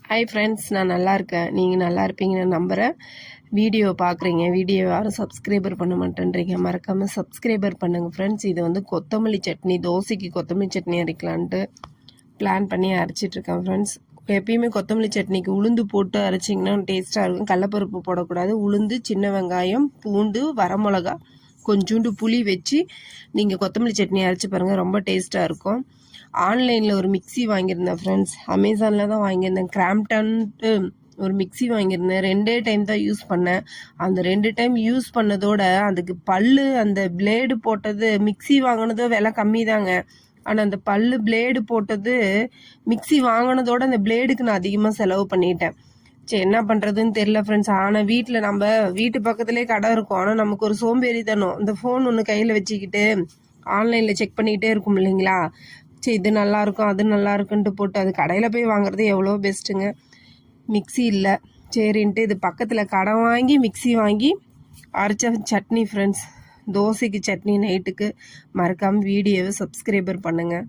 Hi friends, நான் நல்லா இருக்கேன். நீங்கள் நல்லா இருப்பீங்கன்னு நம்புகிறேன். வீடியோ பார்க்குறீங்க, வீடியோ யாரும் சப்ஸ்கிரைபர் பண்ண மாட்டேன்றீங்க. மறக்காமல் சப்ஸ்கிரைபர் பண்ணுங்கள் ஃப்ரெண்ட்ஸ். இது வந்து கொத்தமல்லி சட்னி, தோசைக்கு கொத்தமல்லி சட்னி அரைக்கலான்ட்டு பிளான் பண்ணி அரைச்சிட்ருக்கேன் ஃப்ரெண்ட்ஸ். எப்பயுமே கொத்தமல்லி சட்னிக்கு உளுந்து போட்டு அரைச்சிங்கன்னா டேஸ்ட்டாக இருக்கும். கடலப்பருப்பு போடக்கூடாது. உளுந்து, சின்ன வெங்காயம், பூண்டு, வரமிளகா, கொஞ்சோண்டு புளி வச்சு நீங்கள் கொத்தமல்லி சட்னி அரைச்சி பாருங்கள், ரொம்ப டேஸ்ட்டாக இருக்கும். ஆன்லைனில் ஒரு மிக்சி வாங்கியிருந்தேன் ஃப்ரெண்ட்ஸ். அமேசானில் தான் வாங்கியிருந்தேன். கிராம்ப்டன்ட்டு ஒரு மிக்சி வாங்கியிருந்தேன். 2 டைம் தான் யூஸ் பண்ணேன். அந்த 2 டைம் யூஸ் பண்ணதோட அதுக்கு அந்த பிளேடு போட்டது, மிக்சி வாங்கினதோ விலை கம்மி தாங்க. ஆனால் அந்த பிளேடு போட்டது மிக்சி வாங்கினதோட அந்த பிளேடுக்கு நான் அதிகமாக செலவு பண்ணிட்டேன். சரி, என்ன பண்ணுறதுன்னு தெரியல ஃப்ரெண்ட்ஸ். ஆனால் நம்ம வீட்டு பக்கத்துலேயே கடை இருக்கும். ஆனால் நமக்கு ஒரு சோம்பேறி தானோ, இந்த ஃபோன் ஒன்று கையில் வச்சுக்கிட்டு ஆன்லைனில் செக் பண்ணிக்கிட்டே இருக்கும் இல்லைங்களா. சரி, இது நல்லாயிருக்கும் அது நல்லா இருக்குன்ட்டு போட்டு அது கடையில் போய் வாங்குறது எவ்வளோ பெஸ்ட்டுங்க. மிக்சி இல்லை சரின்ட்டு இது பக்கத்தில் கடை வாங்கி மிக்சி வாங்கி அரைச்ச சட்னி ஃப்ரெண்ட்ஸ். தோசைக்கு சட்னி நைட்டுக்கு. மறக்காமல் வீடியோவை சப்ஸ்கிரைபர் பண்ணுங்கள்.